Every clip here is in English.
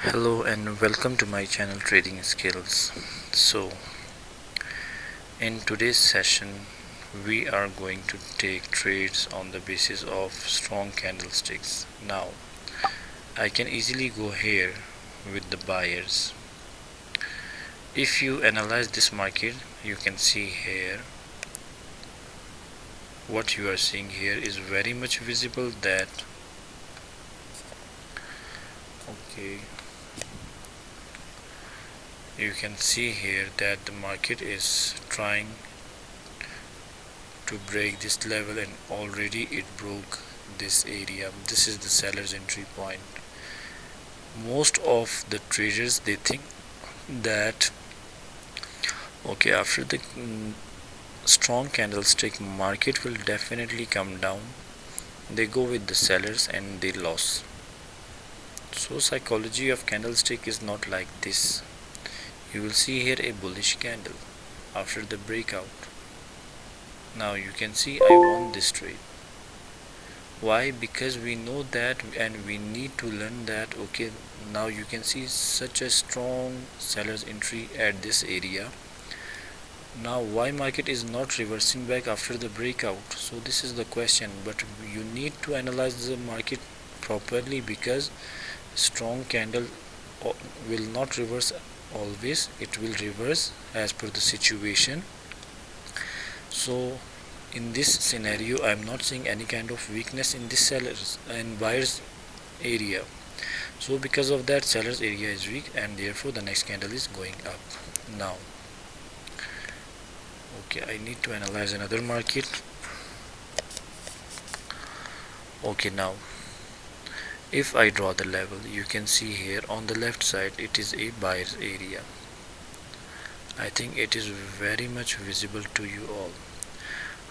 Hello and welcome to my channel Trading Skills. So in today's session we are going to take trades on the basis of strong candlesticks. Now I can easily go here with the buyers. If you analyze this market, you can see here what you are seeing here is very much visible that you can see here that the market is trying to break this level, and already it broke this area. This is the seller's entry point. Most of the traders, they think that after the strong candlestick, market will definitely come down. They go with the sellers and they lose. So psychology of candlestick is not like this. You will see here a bullish candle after the breakout. Now you can see I won this trade. Why? Because we know that, and we need to learn that. Now you can see such a strong seller's entry at this area. Now why market is not reversing back after the breakout? So this is the question, but you need to analyze the market properly, because strong candle will not reverse always. It will reverse as per the situation. So in this scenario, I am not seeing any kind of weakness in this sellers and buyers area. So because of that, sellers area is weak, and therefore the next candle is going up. Now I need to analyze another market. Now if I draw the level, you can see here on the left side it is a buyer's area. I think it is very much visible to you all.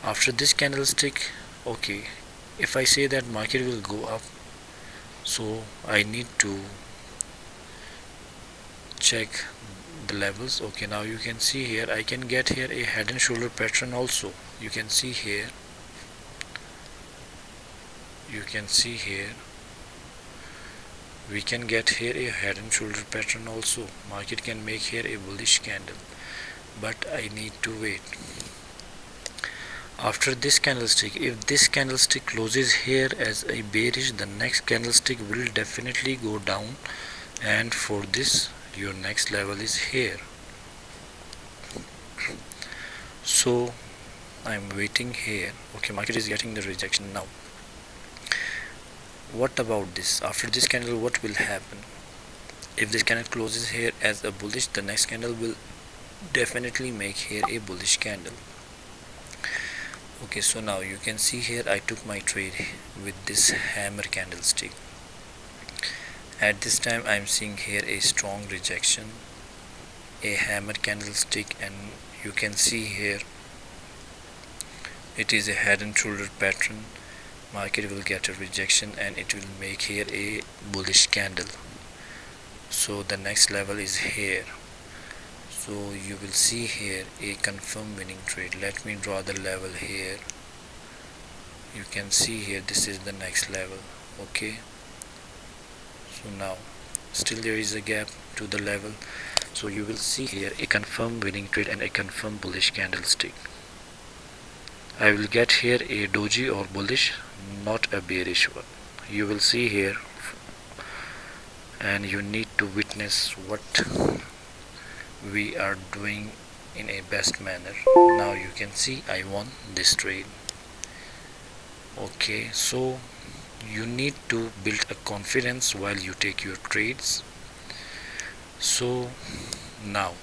After this candlestick, if I say that market will go up, so I need to check the levels. Now you can see here I can get here a head and shoulder pattern also. You can see here we can get here a head and shoulder pattern also. Market can make here a bullish candle, but I need to wait. After this candlestick, if this candlestick closes here as a bearish, the next candlestick will definitely go down, and for this your next level is here. So I'm waiting here. Market is getting the rejection. Now what about this? After this candle, what will happen? If this candle closes here as a bullish, the next candle will definitely make here a bullish candle. So now you can see here I took my trade with this hammer candlestick. At this time I'm seeing here a strong rejection, a hammer candlestick, and you can see here it is a head and shoulder pattern. Market will get a rejection and it will make here a bullish candle. So the next level is here. So you will see here a confirmed winning trade. Let me draw the level here. You can see here this is the next level. So now still there is a gap to the level. So you will see here a confirmed winning trade and a confirmed bullish candlestick. I will get here a doji or bullish, not a bearish one. You will see here, and you need to witness what we are doing in a best manner. Now you can see I won this trade. So you need to build a confidence while you take your trades. So now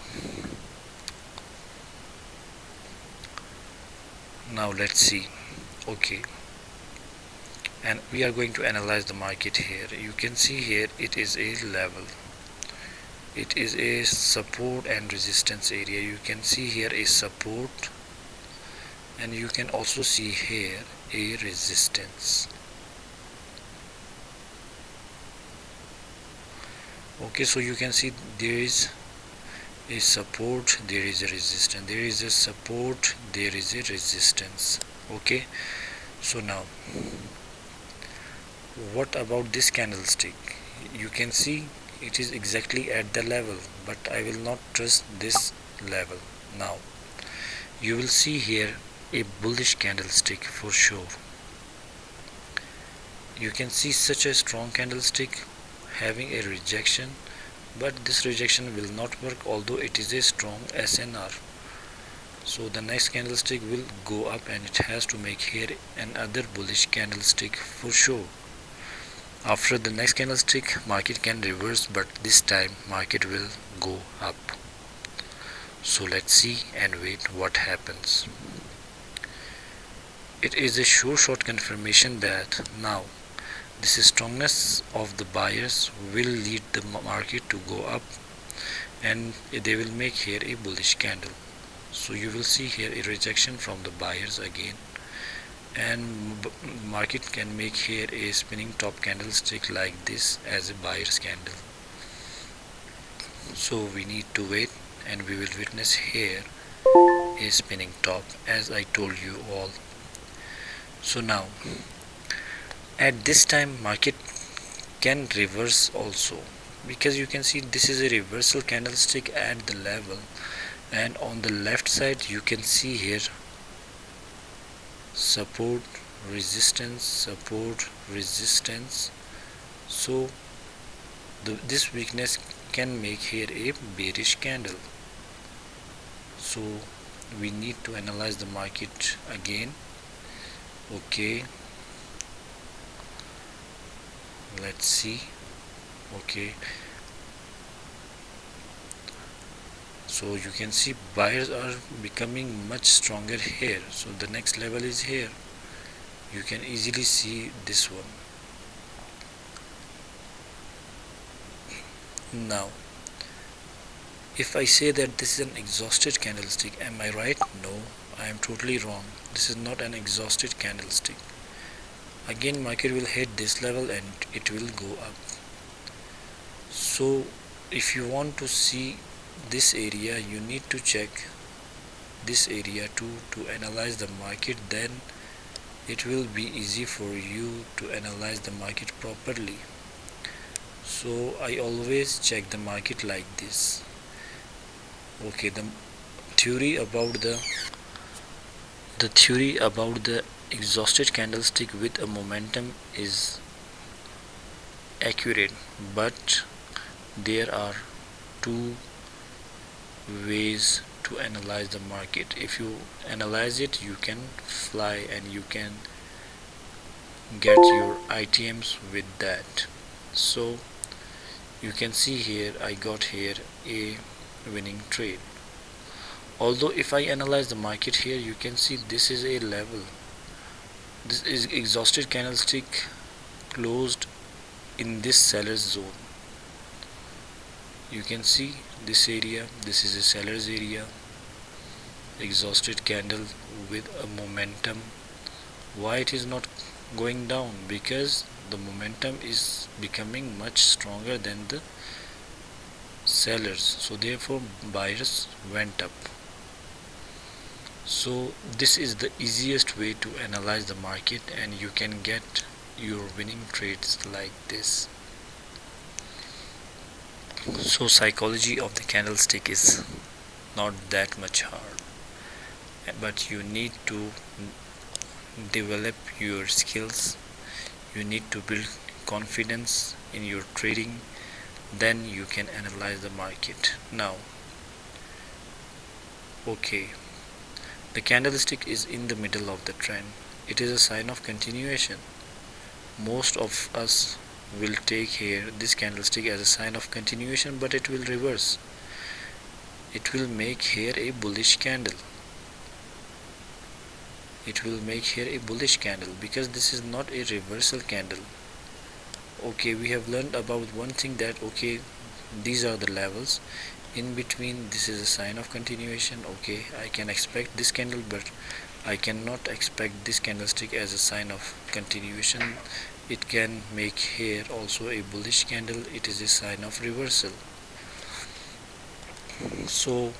let's see. And we are going to analyze the market here. You can see here it is a level, it is a support and resistance area. You can see here a support, and you can also see here a resistance. So you can see there is a support, there is a resistance, there is a support, there is a resistance. So now what about this candlestick? You can see it is exactly at the level, but I will not trust this level. Now you will see here a bullish candlestick for sure. You can see such a strong candlestick having a rejection, but this rejection will not work although it is a strong SNR. So the next candlestick will go up and it has to make here another bullish candlestick for sure. After the next candlestick, market can reverse, but this time market will go up. So let's see and wait what happens. It is a sure shot confirmation that now this strongness of the buyers will lead the market to go up, and they will make here a bullish candle. So you will see here a rejection from the buyers again, and market can make here a spinning top candlestick like this as a buyer's candle. So we need to wait and we will witness here a spinning top as I told you all. So now at this time market can reverse also, because you can see this is a reversal candlestick at the level, and on the left side you can see here support, resistance, support, resistance. So this weakness can make here a bearish candle. So we need to analyze the market again. Okay, let's see. Okay, so you can see buyers are becoming much stronger here. So the next level is here. You can easily see this one. Now if I say that this is an exhausted candlestick, am I right? No, I am totally wrong. This is not an exhausted candlestick. Again market will hit this level and it will go up. So if you want to see this area, you need to check this area too to analyze the market. Then it will be easy for you to analyze the market properly. So I always check the market like this. Okay, the theory about the exhausted candlestick with a momentum is accurate, but there are two ways to analyze the market. If you analyze it, you can fly and you can get your ITMs with that. So you can see here I got here a winning trade. Although if I analyze the market here, you can see this is a level. This is exhausted candlestick closed in this seller's zone. You can see this area, this is a seller's area, exhausted candle with a momentum. Why it is not going down? Because the momentum is becoming much stronger than the sellers, so therefore buyers went up. So this is the easiest way to analyze the market, and you can get your winning trades like this. So psychology of the candlestick is not that much hard, but you need to develop your skills. You need to build confidence in your trading, then you can analyze the market. Now okay, the candlestick is in the middle of the trend. It is a sign of continuation. Most of us will take here this candlestick as a sign of continuation, but it will reverse. It will make here a bullish candle. It will make here a bullish candle because this is not a reversal candle. Okay, we have learned about one thing, that okay, these are the levels. In between this is a sign of continuation. Okay, I can expect this candle, but I cannot expect this candlestick as a sign of continuation. It can make here also a bullish candle. It is a sign of reversal. So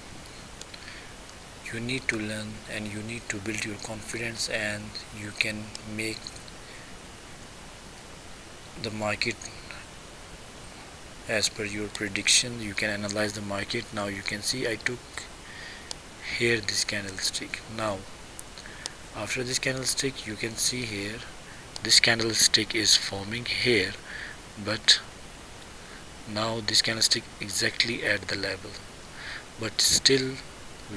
you need to learn and you need to build your confidence, and you can make the market as per your prediction. You can analyze the market. Now you can see I took here this candlestick. Now after this candlestick, you can see here this candlestick is forming here, but now this candlestick exactly at the level, but still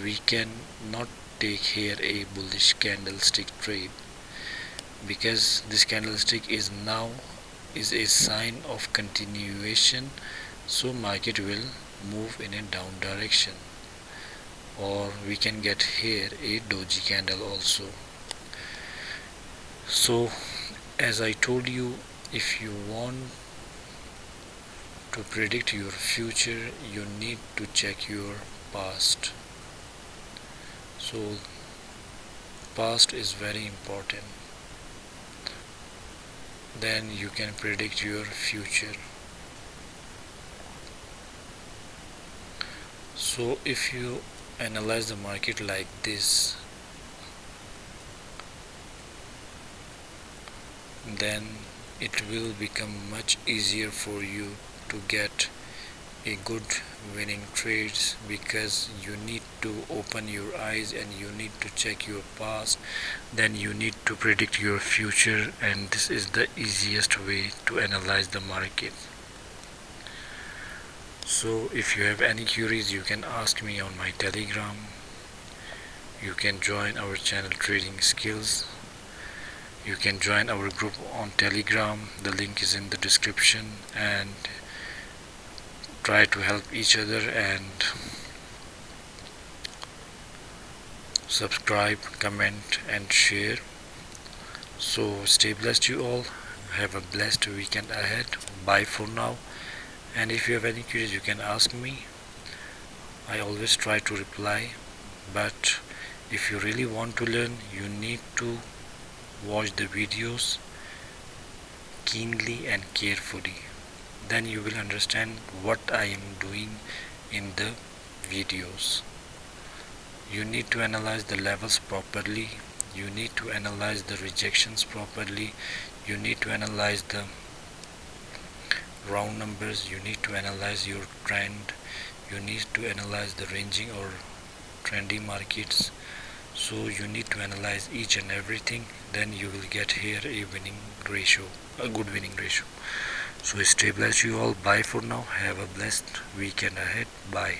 we can not take here a bullish candlestick trade, because this candlestick is now is a sign of continuation, so market will move in a down direction, or we can get here a doji candle also. So as I told you, if you want to predict your future, you need to check your past. So past is very important, then you can predict your future. So if you analyze the market like this, then it will become much easier for you to get a good winning trades, because you need to open your eyes and you need to check your past, then you need to predict your future, and this is the easiest way to analyze the market. So if you have any queries, you can ask me on my Telegram. You can join our channel Trading Skills. You can join our group on Telegram. The link is in the description, and try to help each other and subscribe, comment and share. So stay blessed you all. Have a blessed weekend ahead. Bye for now. And if you have any queries, you can ask me. I always try to reply, but if you really want to learn, you need to watch the videos keenly and carefully. Then you will understand what I am doing in the videos. You need to analyze the levels properly. You need to analyze the rejections properly. You need to analyze the round numbers. You need to analyze your trend. You need to analyze the ranging or trendy markets. So you need to analyze each and everything, then you will get here a winning ratio, a good winning ratio. So stay blessed you all. Bye for now. Have a blessed weekend ahead. Bye.